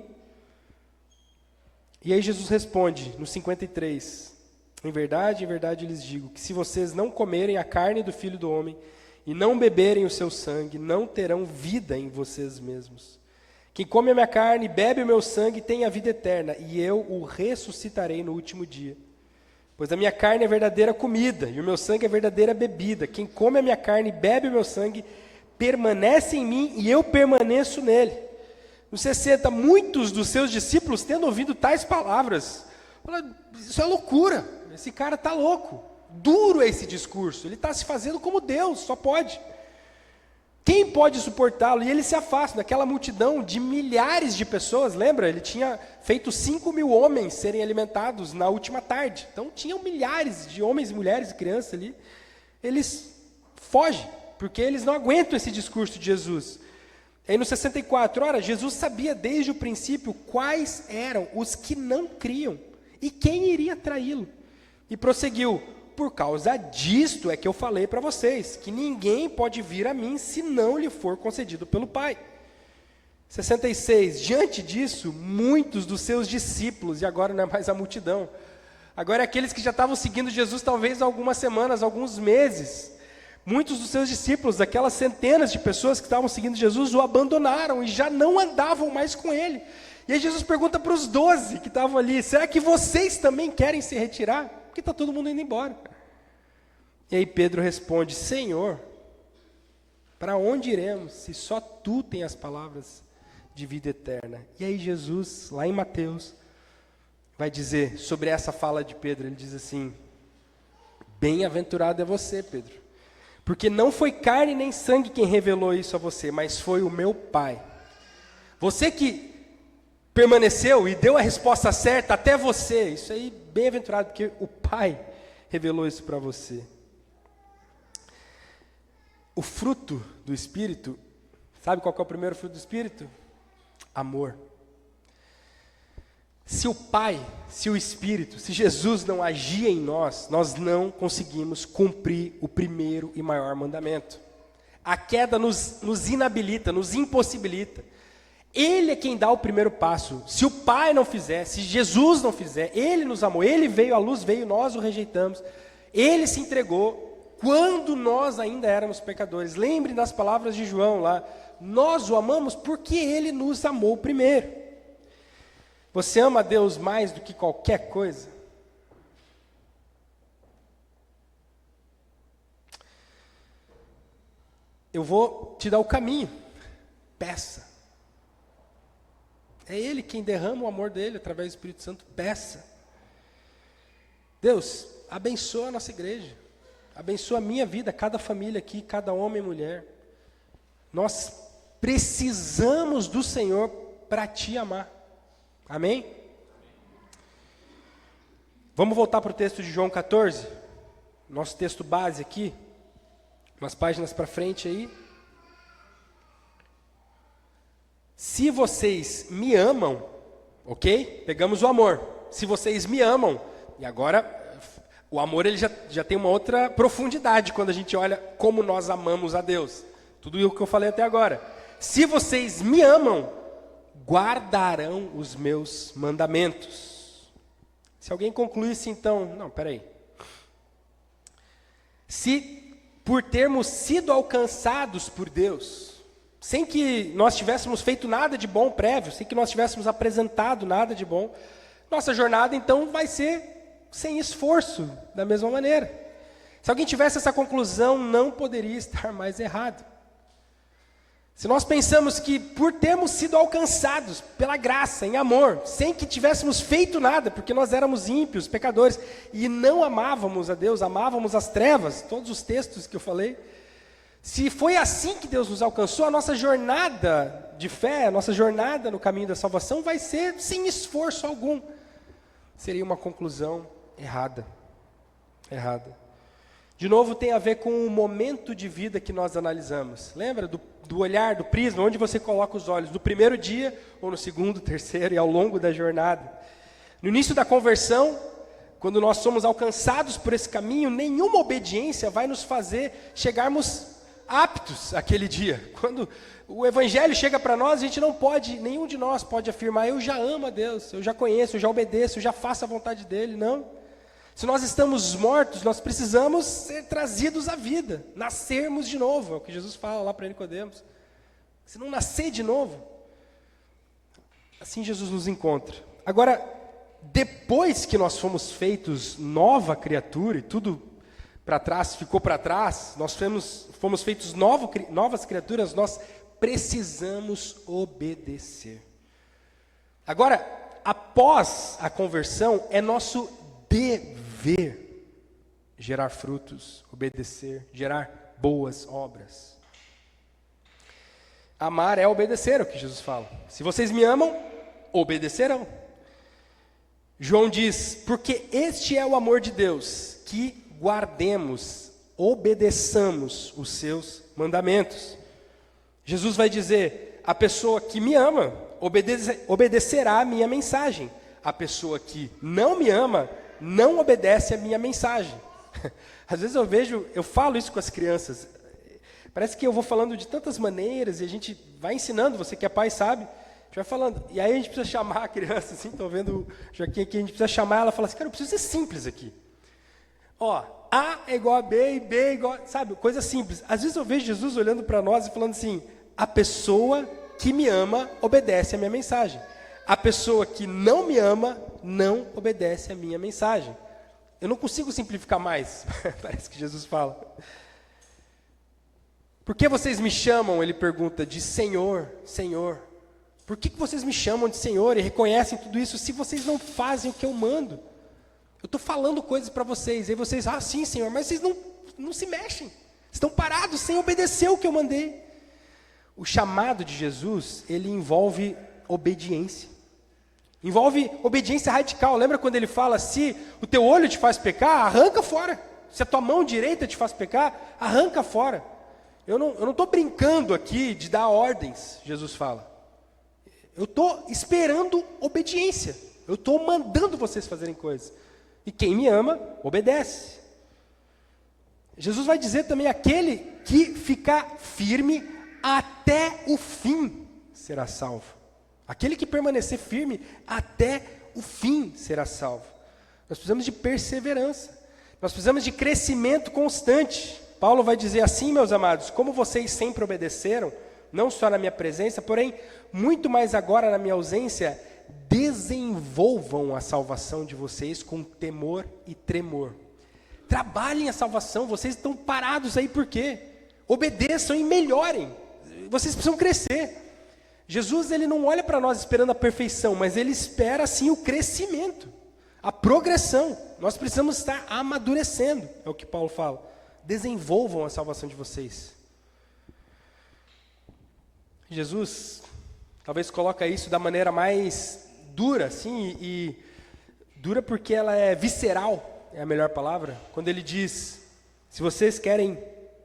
E aí Jesus responde no 53, em verdade lhes digo, que se vocês não comerem a carne do Filho do Homem e não beberem o seu sangue, não terão vida em vocês mesmos. Quem come a minha carne e bebe o meu sangue tem a vida eterna, e eu o ressuscitarei no último dia. Pois a minha carne é verdadeira comida, e o meu sangue é verdadeira bebida. Quem come a minha carne e bebe o meu sangue, permanece em mim e eu permaneço nele. No 60, muitos dos seus discípulos, tendo ouvido tais palavras, falaram, isso é loucura, esse cara está louco. Duro é esse discurso, ele está se fazendo como Deus, só pode. Quem pode suportá-lo? E ele se afasta daquela multidão de milhares de pessoas, lembra? Ele tinha feito 5.000 homens serem alimentados na última tarde. Então tinham milhares de homens, mulheres e crianças ali. Eles fogem, porque eles não aguentam esse discurso de Jesus. Aí no 64, ora, Jesus sabia desde o princípio quais eram os que não criam e quem iria traí-lo. E prosseguiu: por causa disto é que eu falei para vocês, que ninguém pode vir a mim se não lhe for concedido pelo Pai. 66, diante disso, muitos dos seus discípulos, e agora não é mais a multidão, agora é aqueles que já estavam seguindo Jesus talvez há algumas semanas, alguns meses, muitos dos seus discípulos, aquelas centenas de pessoas que estavam seguindo Jesus, o abandonaram e já não andavam mais com ele. E aí Jesus pergunta para os 12 que estavam ali: será que vocês também querem se retirar? Porque está todo mundo indo embora. E aí Pedro responde: Senhor, para onde iremos, se só Tu tens as palavras de vida eterna? E aí Jesus, lá em Mateus, vai dizer sobre essa fala de Pedro, ele diz assim: bem-aventurado é você, Pedro, porque não foi carne nem sangue quem revelou isso a você, mas foi o meu Pai. Você que permaneceu e deu a resposta certa, até você, isso aí, bem-aventurado, porque o Pai revelou isso para você. O fruto do Espírito, sabe qual que é o primeiro fruto do Espírito? Amor. Se o Pai, se o Espírito, se Jesus não agir em nós, nós não conseguimos cumprir o primeiro e maior mandamento. A queda nos inabilita, nos impossibilita. Ele é quem dá o primeiro passo. Se o Pai não fizer, se Jesus não fizer, Ele nos amou, Ele veio à luz, veio, nós o rejeitamos. Ele se entregou quando nós ainda éramos pecadores. Lembre das palavras de João lá: nós o amamos porque Ele nos amou primeiro. Você ama a Deus mais do que qualquer coisa? Eu vou te dar o caminho. Peça. É Ele quem derrama o amor dEle através do Espírito Santo. Peça. Deus, abençoa a nossa igreja. Abençoa a minha vida, cada família aqui, cada homem e mulher. Nós precisamos do Senhor para Te amar. Amém? Vamos voltar para o texto de João 14? Nosso texto base aqui. Umas páginas para frente aí. Se vocês me amam, ok? Pegamos o amor. Se vocês me amam, e agora o amor ele já tem uma outra profundidade quando a gente olha como nós amamos a Deus. Tudo o que eu falei até agora. Se vocês me amam, guardarão os meus mandamentos. Se alguém concluísse então, não, peraí. Se por termos sido alcançados por Deus, sem que nós tivéssemos feito nada de bom prévio, sem que nós tivéssemos apresentado nada de bom, nossa jornada então vai ser sem esforço, da mesma maneira. Se alguém tivesse essa conclusão, não poderia estar mais errado. Se nós pensamos que por termos sido alcançados pela graça, em amor, sem que tivéssemos feito nada, porque nós éramos ímpios, pecadores, e não amávamos a Deus, amávamos as trevas, todos os textos que eu falei, se foi assim que Deus nos alcançou, a nossa jornada de fé, a nossa jornada no caminho da salvação vai ser sem esforço algum. Seria uma conclusão errada. De novo, tem a ver com o momento de vida que nós analisamos. Lembra do olhar, do prisma, onde você coloca os olhos? No primeiro dia, ou no segundo, terceiro, e ao longo da jornada. No início da conversão, quando nós somos alcançados por esse caminho, nenhuma obediência vai nos fazer chegarmos aptos àquele dia. Quando o Evangelho chega para nós, a gente não pode, nenhum de nós pode afirmar: eu já amo a Deus, eu já conheço, eu já obedeço, eu já faço a vontade dEle. Não. Se nós estamos mortos, nós precisamos ser trazidos à vida, nascermos de novo, é o que Jesus fala lá para Nicodemos. Se não nascer de novo, assim Jesus nos encontra. Agora, depois que nós fomos feitos nova criatura, e tudo para trás ficou para trás, nós fomos feitos novas criaturas, nós precisamos obedecer. Agora, após a conversão, é nosso dever gerar frutos, obedecer, gerar boas obras. Amar é obedecer, é o que Jesus fala. Se vocês me amam, obedecerão. João diz, porque este é o amor de Deus, que guardemos, obedeçamos os seus mandamentos. Jesus vai dizer, a pessoa que me ama, obedecerá a minha mensagem. A pessoa que não me ama, não obedece a minha mensagem. Às vezes eu falo isso com as crianças. Parece que eu vou falando de tantas maneiras e a gente vai ensinando, você que é pai sabe, a gente vai falando. E aí a gente precisa chamar a criança, assim, estou vendo o Joaquim aqui, a gente precisa chamar ela e falar assim, cara, eu preciso ser simples aqui. Ó, A é igual a B e B é igual a, sabe, coisa simples. Às vezes eu vejo Jesus olhando para nós e falando assim, a pessoa que me ama obedece a minha mensagem. A pessoa que não me ama não obedece a minha mensagem. Eu não consigo simplificar mais, parece que Jesus fala. Por que vocês me chamam, ele pergunta, de Senhor, Senhor? Por que vocês me chamam de Senhor e reconhecem tudo isso se vocês não fazem o que eu mando? Eu estou falando coisas para vocês, e aí vocês, sim, Senhor, mas vocês não se mexem. Estão parados sem obedecer o que eu mandei. O chamado de Jesus, ele envolve obediência. Envolve obediência radical. Lembra quando ele fala, se o teu olho te faz pecar, arranca fora. Se a tua mão direita te faz pecar, arranca fora. Eu não estou brincando aqui de dar ordens, Jesus fala. Eu estou esperando obediência. Eu estou mandando vocês fazerem coisas. E quem me ama, obedece. Jesus vai dizer também, aquele que ficar firme até o fim será salvo. Aquele que permanecer firme até o fim será salvo. Nós precisamos de perseverança. Nós precisamos de crescimento constante. Paulo vai dizer assim, meus amados, como vocês sempre obedeceram, não só na minha presença, porém, muito mais agora na minha ausência, desenvolvam a salvação de vocês com temor e tremor. Trabalhem a salvação, vocês estão parados aí por quê? Obedeçam e melhorem. Vocês precisam crescer. Jesus, ele não olha para nós esperando a perfeição, mas ele espera sim o crescimento, a progressão. Nós precisamos estar amadurecendo, é o que Paulo fala. Desenvolvam a salvação de vocês. Jesus talvez coloca isso da maneira mais dura, assim, e dura porque ela é visceral, é a melhor palavra. Quando ele diz, se vocês querem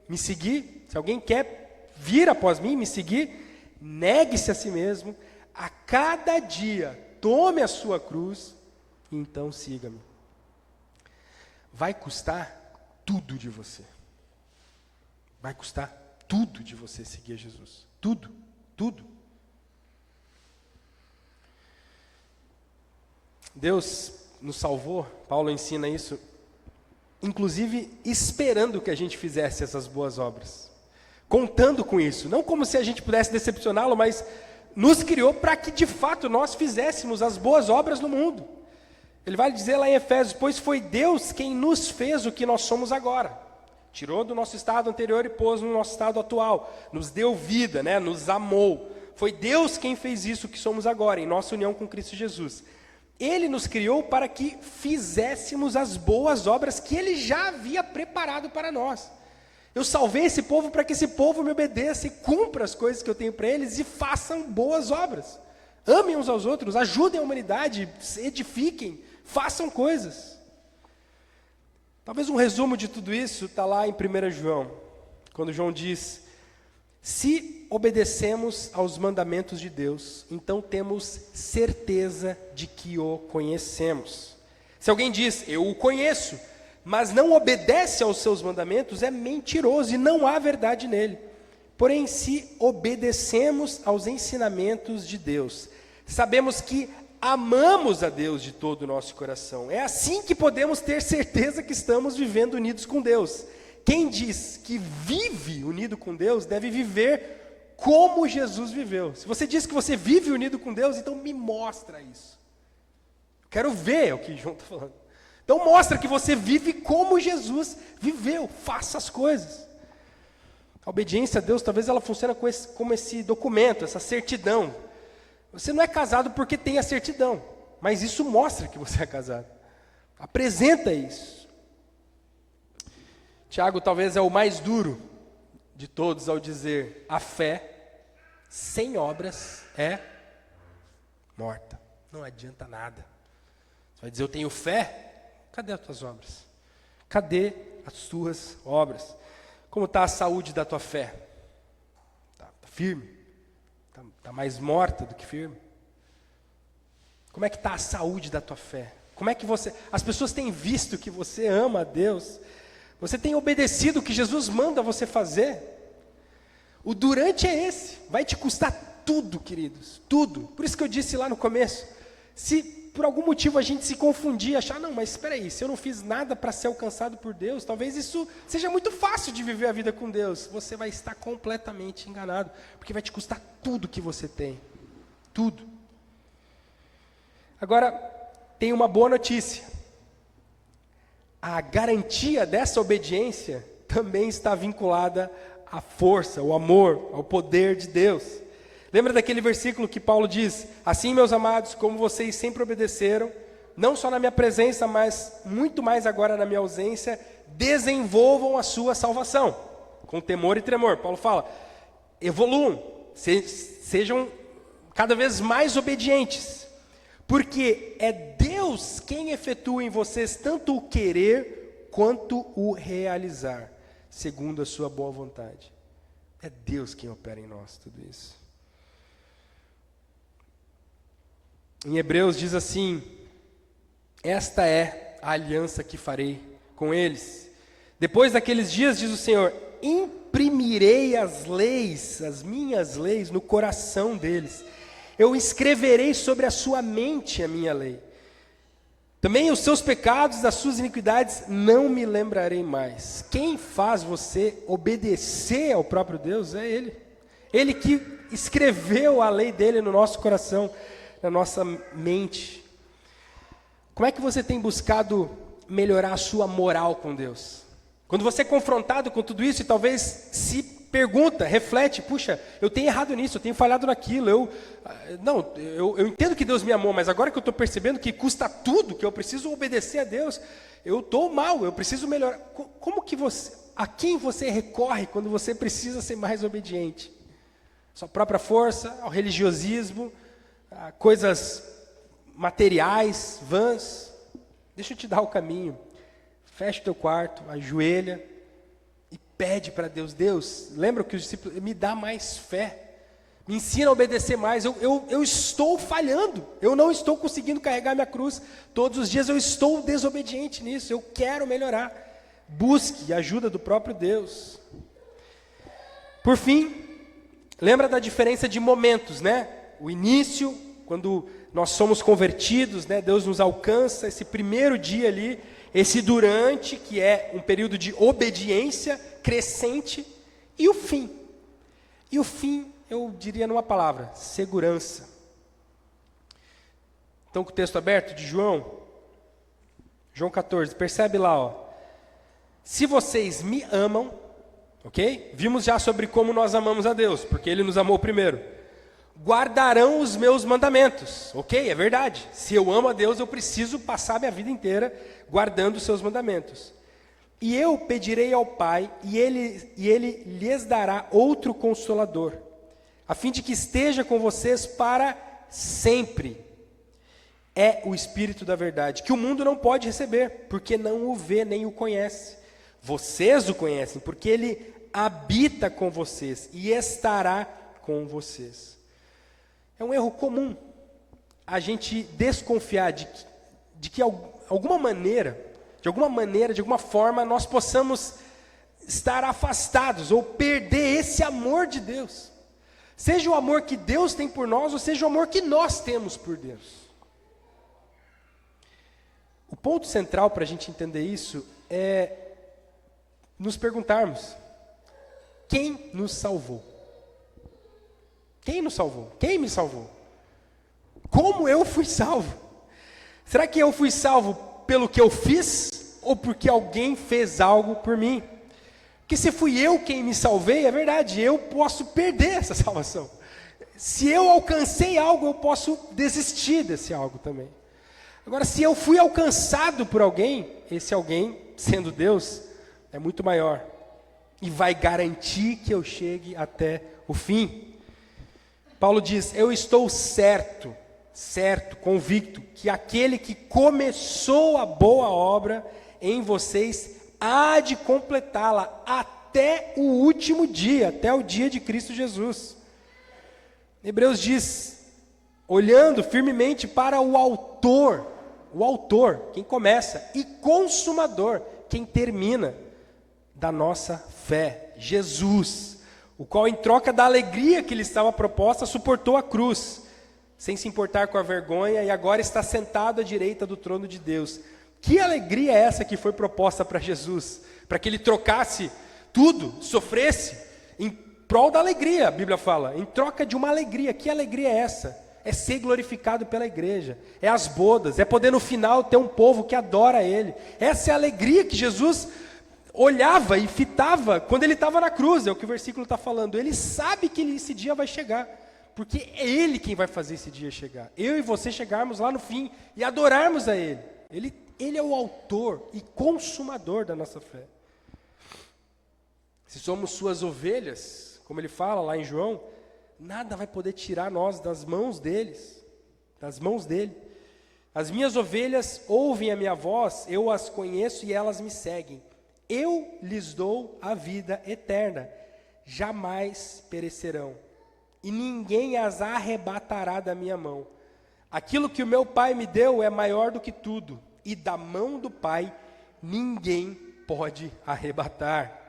me seguir, se alguém quer vir após mim, me seguir, negue-se a si mesmo, a cada dia tome a sua cruz e então siga-me. Vai custar tudo de você. Vai custar tudo de você seguir Jesus. Tudo, tudo. Deus nos salvou, Paulo ensina isso, inclusive esperando que a gente fizesse essas boas obras. Contando com isso, não como se a gente pudesse decepcioná-lo, mas nos criou para que de fato nós fizéssemos as boas obras no mundo. Ele vai dizer lá em Efésios, pois foi Deus quem nos fez o que nós somos agora. Tirou do nosso estado anterior e pôs no nosso estado atual. Nos deu vida, né? Nos amou. Foi Deus quem fez isso que somos agora, em nossa união com Cristo Jesus. Ele nos criou para que fizéssemos as boas obras que Ele já havia preparado para nós. Eu salvei esse povo para que esse povo me obedeça e cumpra as coisas que eu tenho para eles e façam boas obras. Amem uns aos outros, ajudem a humanidade, edifiquem, façam coisas. Talvez um resumo de tudo isso está lá em 1 João, quando João diz, se obedecemos aos mandamentos de Deus, então temos certeza de que o conhecemos. Se alguém diz, eu o conheço, mas não obedece aos seus mandamentos, é mentiroso e não há verdade nele. Porém, se obedecemos aos ensinamentos de Deus, sabemos que amamos a Deus de todo o nosso coração. É assim que podemos ter certeza que estamos vivendo unidos com Deus. Quem diz que vive unido com Deus, deve viver como Jesus viveu. Se você diz que você vive unido com Deus, então me mostra isso. Quero ver o que João está falando. Então mostra que você vive como Jesus viveu, faça as coisas. A obediência a Deus, talvez ela funcione como esse documento, essa certidão. Você não é casado porque tem a certidão, mas isso mostra que você é casado. Apresenta isso. Tiago talvez é o mais duro de todos ao dizer, a fé sem obras é morta. Não adianta nada. Você vai dizer, eu tenho fé? Cadê as tuas obras? Cadê as tuas obras? Como está a saúde da tua fé? Está firme? Está mais morta do que firme? Como é que está a saúde da tua fé? Como é que você... As pessoas têm visto que você ama a Deus. Você tem obedecido o que Jesus manda você fazer. O durante é esse. Vai te custar tudo, queridos. Tudo. Por isso que eu disse lá no começo. Se por algum motivo a gente se confundir, achar, não, mas espera aí, se eu não fiz nada para ser alcançado por Deus, talvez isso seja muito fácil de viver a vida com Deus. Você vai estar completamente enganado. Porque vai te custar tudo que você tem. Tudo. Agora, tem uma boa notícia. A garantia dessa obediência também está vinculada à força, ao amor, ao poder de Deus. Lembra daquele versículo que Paulo diz, assim, meus amados, como vocês sempre obedeceram, não só na minha presença, mas muito mais agora na minha ausência, desenvolvam a sua salvação, com temor e tremor. Paulo fala, evoluam, sejam cada vez mais obedientes, porque é Deus quem efetua em vocês tanto o querer quanto o realizar, segundo a sua boa vontade. É Deus quem opera em nós tudo isso. Em Hebreus diz assim, esta é a aliança que farei com eles. Depois daqueles dias, diz o Senhor, imprimirei as leis, as minhas leis, no coração deles. Eu escreverei sobre a sua mente a minha lei. Também os seus pecados, as suas iniquidades, não me lembrarei mais. Quem faz você obedecer ao próprio Deus é Ele. Ele que escreveu a lei dele no nosso coração, na nossa mente. Como é que você tem buscado melhorar a sua moral com Deus? Quando você é confrontado com tudo isso e talvez se pergunta, reflete, puxa, eu tenho errado nisso, eu tenho falhado naquilo, eu entendo que Deus me amou, mas agora que eu estou percebendo que custa tudo, que eu preciso obedecer a Deus, eu estou mal, eu preciso melhorar. A quem você recorre quando você precisa ser mais obediente? Sua própria força, ao religiosismo, a coisas materiais, vãs? Deixa eu te dar o caminho. Fecha o teu quarto, ajoelha e pede para Deus. Deus, lembra que os discípulos, me dá mais fé. Me ensina a obedecer mais. Eu estou falhando. Eu não estou conseguindo carregar minha cruz. Todos os dias eu estou desobediente nisso. Eu quero melhorar. Busque a ajuda do próprio Deus. Por fim, lembra da diferença de momentos, né? O início, quando nós somos convertidos, né? Deus nos alcança, esse primeiro dia ali, esse durante, que é um período de obediência crescente, e o fim. E o fim, eu diria numa palavra, segurança. Então, com o texto aberto de João 14, percebe lá, ó. Se vocês me amam, ok? Vimos já sobre como nós amamos a Deus, porque Ele nos amou primeiro. Guardarão os meus mandamentos, ok? É verdade. Se eu amo a Deus, eu preciso passar minha vida inteira guardando os seus mandamentos. E eu pedirei ao Pai, e ele lhes dará outro Consolador, a fim de que esteja com vocês para sempre. É o Espírito da verdade, que o mundo não pode receber, porque não o vê nem o conhece. Vocês o conhecem, porque ele habita com vocês e estará com vocês. É um erro comum a gente desconfiar de que de alguma maneira, de alguma forma, nós possamos estar afastados ou perder esse amor de Deus. Seja o amor que Deus tem por nós, ou seja o amor que nós temos por Deus. O ponto central para a gente entender isso é nos perguntarmos: quem nos salvou? Quem nos salvou? Quem me salvou? Como eu fui salvo? Será que eu fui salvo pelo que eu fiz ou porque alguém fez algo por mim? Porque se fui eu quem me salvei, é verdade, eu posso perder essa salvação. Se eu alcancei algo, eu posso desistir desse algo também. Agora, se eu fui alcançado por alguém, esse alguém, sendo Deus, é muito maior e vai garantir que eu chegue até o fim. Paulo diz: eu estou certo, convicto, que aquele que começou a boa obra em vocês há de completá-la até o último dia, até o dia de Cristo Jesus. Hebreus diz, olhando firmemente para o autor, quem começa, e consumador, quem termina, da nossa fé, Jesus, o qual em troca da alegria que lhe estava proposta, suportou a cruz, sem se importar com a vergonha, e agora está sentado à direita do trono de Deus. Que alegria é essa que foi proposta para Jesus? Para que ele trocasse tudo, sofresse, em prol da alegria, a Bíblia fala, em troca de uma alegria. Que alegria é essa? É ser glorificado pela igreja, é as bodas, é poder no final ter um povo que adora Ele. Essa é a alegria que Jesus olhava e fitava quando Ele estava na cruz, é o que o versículo está falando. Ele sabe que esse dia vai chegar, porque é Ele quem vai fazer esse dia chegar. Eu e você chegarmos lá no fim e adorarmos a Ele. Ele é o autor e consumador da nossa fé. Se somos suas ovelhas, como Ele fala lá em João, nada vai poder tirar nós das mãos dele. As minhas ovelhas ouvem a minha voz, eu as conheço e elas me seguem. Eu lhes dou a vida eterna, jamais perecerão, e ninguém as arrebatará da minha mão. Aquilo que o meu Pai me deu é maior do que tudo, e da mão do Pai ninguém pode arrebatar.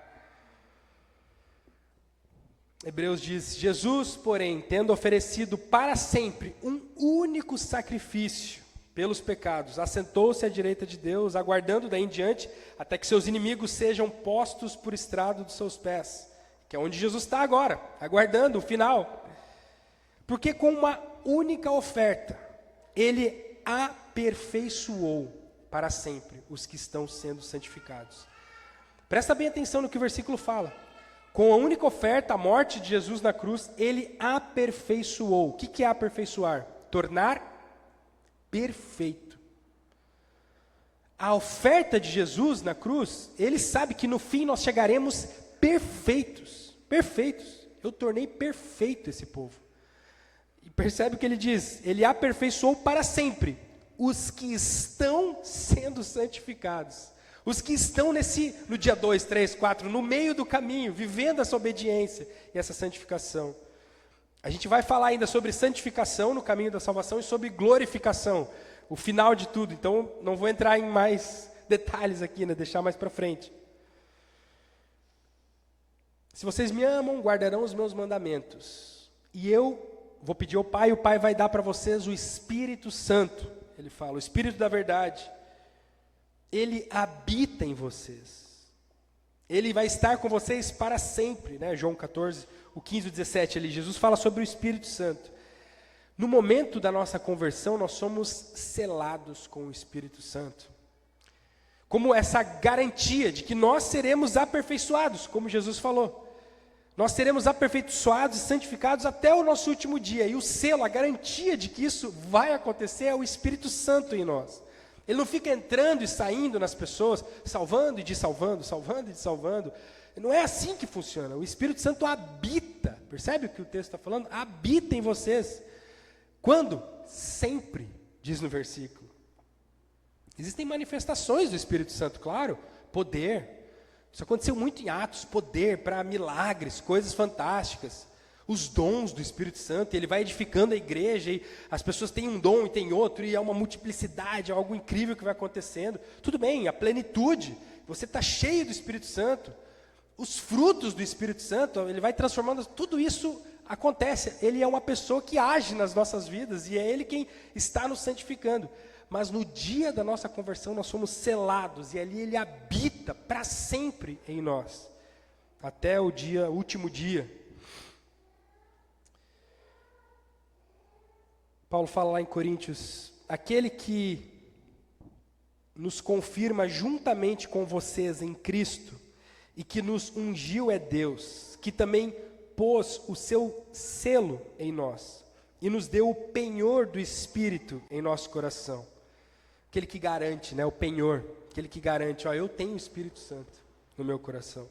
Hebreus diz: Jesus, porém, tendo oferecido para sempre um único sacrifício pelos pecados, assentou-se à direita de Deus, aguardando daí em diante, até que seus inimigos sejam postos por estrado dos seus pés, que é onde Jesus está agora, aguardando o final. Porque com uma única oferta, Ele aperfeiçoou para sempre os que estão sendo santificados. Presta bem atenção no que o versículo fala. Com a única oferta, a morte de Jesus na cruz, Ele aperfeiçoou. O que é aperfeiçoar? Tornar perfeito. A oferta de Jesus na cruz, Ele sabe que no fim nós chegaremos perfeitos. Perfeitos. Eu tornei perfeito esse povo. E percebe o que Ele diz? Ele aperfeiçoou para sempre os que estão sendo santificados. Os que estão no dia 2, 3, 4, no meio do caminho, vivendo essa obediência e essa santificação. A gente vai falar ainda sobre santificação no caminho da salvação e sobre glorificação, o final de tudo. Então, não vou entrar em mais detalhes aqui, né? Deixar mais para frente. Se vocês me amam, guardarão os meus mandamentos. E eu vou pedir ao Pai, e o Pai vai dar para vocês o Espírito Santo. Ele fala, o Espírito da verdade. Ele habita em vocês. Ele vai estar com vocês para sempre, né? João 14, o 15 e o 17 ali, Jesus fala sobre o Espírito Santo. No momento da nossa conversão, nós somos selados com o Espírito Santo. Como essa garantia de que nós seremos aperfeiçoados, como Jesus falou. Nós seremos aperfeiçoados e santificados até o nosso último dia. E o selo, a garantia de que isso vai acontecer é o Espírito Santo em nós. Ele não fica entrando e saindo nas pessoas, salvando e dissalvando, salvando e dissalvando. Não é assim que funciona. O Espírito Santo habita. Percebe o que o texto está falando? Habita em vocês. Quando? Sempre, diz no versículo. Existem manifestações do Espírito Santo, claro. Poder. Isso aconteceu muito em Atos. Poder para milagres, coisas fantásticas. Os dons do Espírito Santo, ele vai edificando a igreja, e as pessoas têm um dom e têm outro, e é uma multiplicidade, é algo incrível que vai acontecendo. Tudo bem, a plenitude, você está cheio do Espírito Santo, os frutos do Espírito Santo, ele vai transformando, tudo isso acontece. Ele é uma pessoa que age nas nossas vidas, e é Ele quem está nos santificando. Mas no dia da nossa conversão, nós somos selados, e ali Ele habita para sempre em nós, até o último dia. Paulo fala lá em Coríntios, aquele que nos confirma juntamente com vocês em Cristo e que nos ungiu é Deus, que também pôs o seu selo em nós e nos deu o penhor do Espírito em nosso coração. Aquele que garante, né, o penhor, aquele que garante, eu tenho o Espírito Santo no meu coração.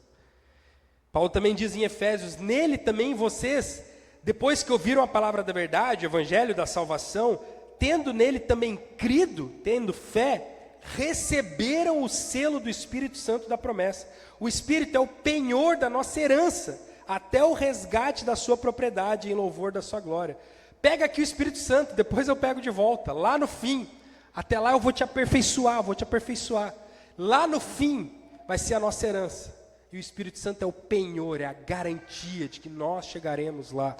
Paulo também diz em Efésios, nele também vocês, depois que ouviram a palavra da verdade, o evangelho da salvação, tendo nele também crido, tendo fé, receberam o selo do Espírito Santo da promessa. O Espírito é o penhor da nossa herança, até o resgate da sua propriedade em louvor da sua glória. Pega aqui o Espírito Santo, depois eu pego de volta, lá no fim. Até lá eu vou te aperfeiçoar, Lá no fim vai ser a nossa herança. E o Espírito Santo é o penhor, é a garantia de que nós chegaremos lá.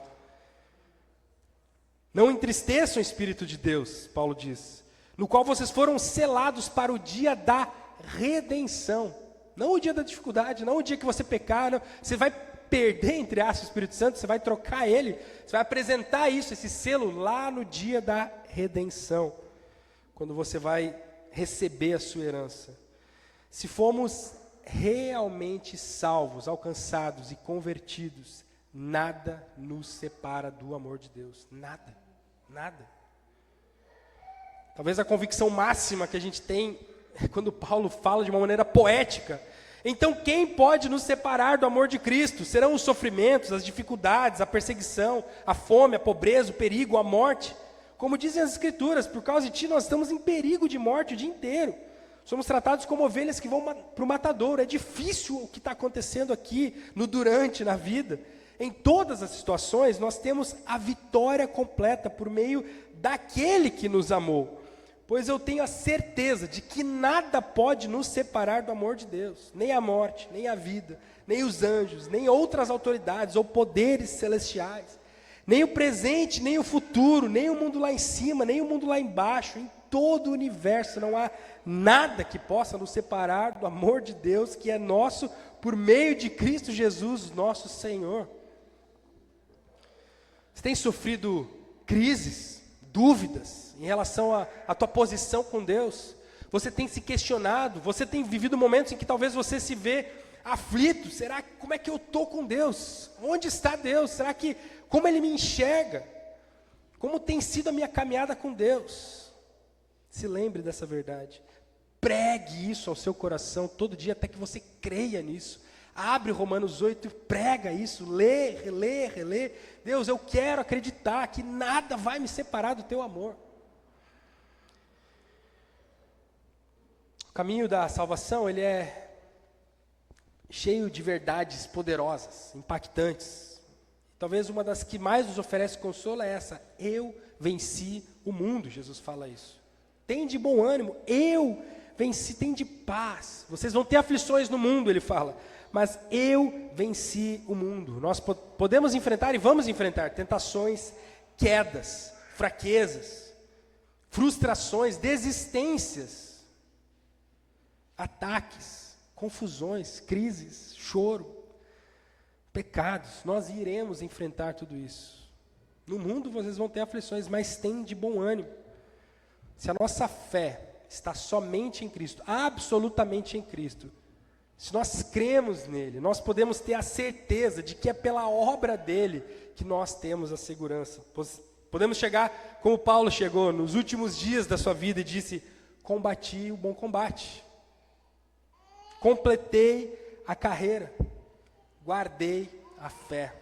Não entristeçam o Espírito de Deus, Paulo diz, no qual vocês foram selados para o dia da redenção. Não o dia da dificuldade, não o dia que você pecar, não. Você vai perder, entre aspas, o Espírito Santo, você vai trocar ele, você vai apresentar isso, esse selo, lá no dia da redenção, quando você vai receber a sua herança. Se fomos realmente salvos, alcançados e convertidos, nada nos separa do amor de Deus. Nada. Talvez a convicção máxima que a gente tem é quando Paulo fala de uma maneira poética. Então quem pode nos separar do amor de Cristo? Serão os sofrimentos, as dificuldades, a perseguição, a fome, a pobreza, o perigo, a morte. Como dizem as Escrituras, por causa de ti nós estamos em perigo de morte o dia inteiro. Somos tratados como ovelhas que vão para o matadouro. É difícil o que está acontecendo aqui, no durante, na vida. Em todas as situações, nós temos a vitória completa por meio daquele que nos amou. Pois eu tenho a certeza de que nada pode nos separar do amor de Deus. Nem a morte, nem a vida, nem os anjos, nem outras autoridades ou poderes celestiais. Nem o presente, nem o futuro, nem o mundo lá em cima, nem o mundo lá embaixo. Em todo o universo não há nada que possa nos separar do amor de Deus, que é nosso por meio de Cristo Jesus, nosso Senhor. Você tem sofrido crises, dúvidas em relação à tua posição com Deus? Você tem se questionado? Você tem vivido momentos em que talvez você se vê aflito? Como é que eu estou com Deus? Onde está Deus? Como Ele me enxerga? Como tem sido a minha caminhada com Deus? Se lembre dessa verdade. Pregue isso ao seu coração todo dia, até que você creia nisso. Abre Romanos 8 e prega isso, lê, relê. Deus, eu quero acreditar que nada vai me separar do teu amor. O caminho da salvação, ele é cheio de verdades poderosas, impactantes. Talvez uma das que mais nos oferece consolo é essa: eu venci o mundo, Jesus fala isso. Tem de bom ânimo, eu venci, tem de paz. Vocês vão ter aflições no mundo, ele fala, mas eu venci o mundo. Nós podemos enfrentar e vamos enfrentar tentações, quedas, fraquezas, frustrações, desistências, ataques, confusões, crises, choro, pecados. Nós iremos enfrentar tudo isso. No mundo vocês vão ter aflições, mas tem de bom ânimo. Se a nossa fé está somente em Cristo, absolutamente em Cristo, se nós cremos nele, nós podemos ter a certeza de que é pela obra dele que nós temos a segurança. Podemos chegar como Paulo chegou nos últimos dias da sua vida e disse: combati o bom combate, completei a carreira, guardei a fé.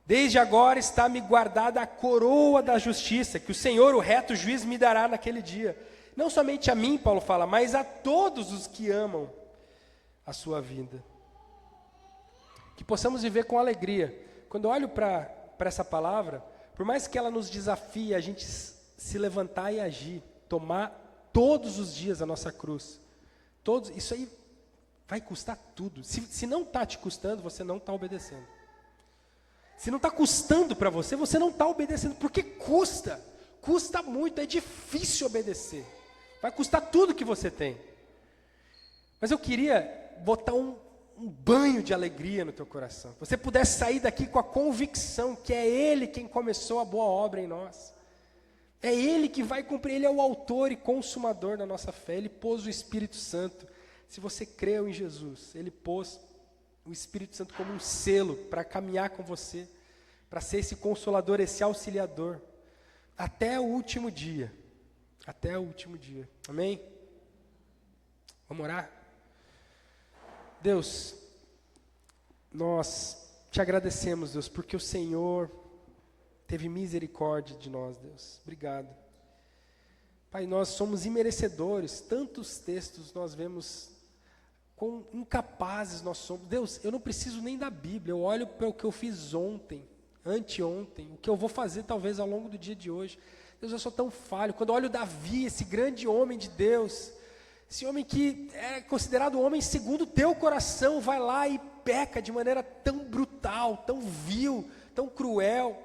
Desde agora está me guardada a coroa da justiça, que o Senhor, o reto juiz, me dará naquele dia. Não somente a mim, Paulo fala, mas a todos os que amam a sua vida. Que possamos viver com alegria. Quando eu olho para essa palavra, por mais que ela nos desafie a gente se levantar e agir, tomar todos os dias a nossa cruz, isso aí vai custar tudo. Se não está te custando, você não está obedecendo. Se não está custando para você, você não está obedecendo, porque custa muito, é difícil obedecer. Vai custar tudo que você tem. Mas eu queria botar um banho de alegria no teu coração. Que você pudesse sair daqui com a convicção que é Ele quem começou a boa obra em nós. É Ele que vai cumprir, Ele é o autor e consumador da nossa fé. Ele pôs o Espírito Santo. Se você creu em Jesus, Ele pôs o Espírito Santo como um selo para caminhar com você, para ser esse consolador, esse auxiliador, até o último dia. Até o último dia. Amém? Vamos orar? Deus, nós te agradecemos, Deus, porque o Senhor teve misericórdia de nós, Deus. Obrigado. Pai, nós somos imerecedores. Tantos textos nós vemos quão incapazes nós somos. Deus, eu não preciso nem da Bíblia. Eu olho para o que eu fiz ontem, anteontem, o que eu vou fazer talvez ao longo do dia de hoje. Deus, eu sou tão falho. Quando eu olho Davi, esse grande homem de Deus, esse homem que é considerado homem segundo o teu coração, vai lá e peca de maneira tão brutal, tão vil, tão cruel,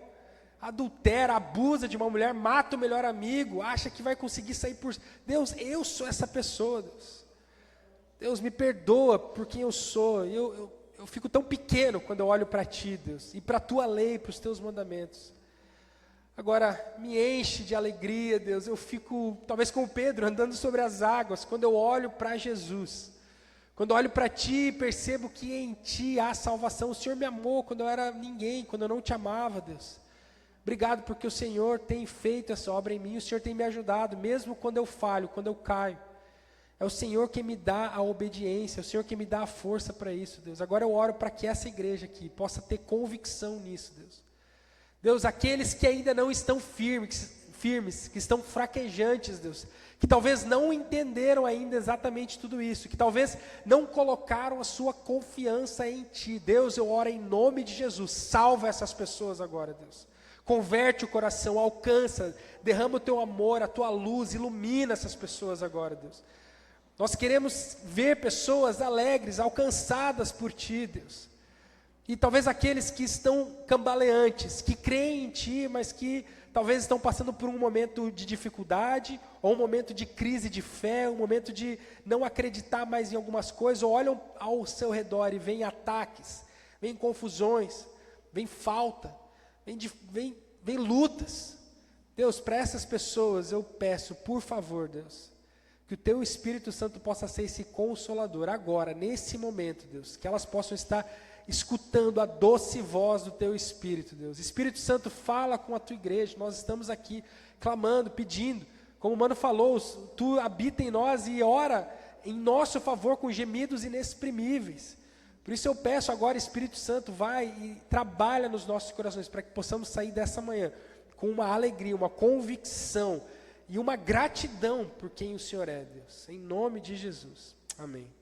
adultera, abusa de uma mulher, mata o melhor amigo, acha que vai conseguir sair por... Deus, eu sou essa pessoa, Deus. Deus, me perdoa por quem eu sou. Eu fico tão pequeno quando eu olho para Ti, Deus, e para a Tua lei, para os Teus mandamentos. Agora, me enche de alegria, Deus. Eu fico, talvez como Pedro, andando sobre as águas, quando eu olho para Jesus. Quando eu olho para Ti e percebo que em Ti há salvação. O Senhor me amou quando eu era ninguém, quando eu não Te amava, Deus. Obrigado porque o Senhor tem feito essa obra em mim, o Senhor tem me ajudado, mesmo quando eu falho, quando eu caio. É o Senhor que me dá a obediência, é o Senhor que me dá a força para isso, Deus. Agora eu oro para que essa igreja aqui possa ter convicção nisso, Deus. Deus, aqueles que ainda não estão firmes, que estão fraquejantes, Deus, que talvez não entenderam ainda exatamente tudo isso, que talvez não colocaram a sua confiança em Ti. Deus, eu oro em nome de Jesus, salva essas pessoas agora, Deus. Converte o coração, alcança, derrama o Teu amor, a Tua luz, ilumina essas pessoas agora, Deus. Nós queremos ver pessoas alegres, alcançadas por Ti, Deus. E talvez aqueles que estão cambaleantes, que creem em Ti, mas que talvez estão passando por um momento de dificuldade, ou um momento de crise de fé, um momento de não acreditar mais em algumas coisas, ou olham ao seu redor e veem ataques, veem confusões, veem falta, vem lutas. Deus, para essas pessoas eu peço, por favor, Deus, que o Teu Espírito Santo possa ser esse consolador agora, nesse momento, Deus, que elas possam estar escutando a doce voz do Teu Espírito, Deus. Espírito Santo, fala com a Tua igreja, nós estamos aqui clamando, pedindo, como o Mano falou, Tu habita em nós e ora em nosso favor com gemidos inexprimíveis. Por isso eu peço agora, Espírito Santo, vai e trabalha nos nossos corações, para que possamos sair dessa manhã com uma alegria, uma convicção e uma gratidão por quem o Senhor é, Deus. Em nome de Jesus. Amém.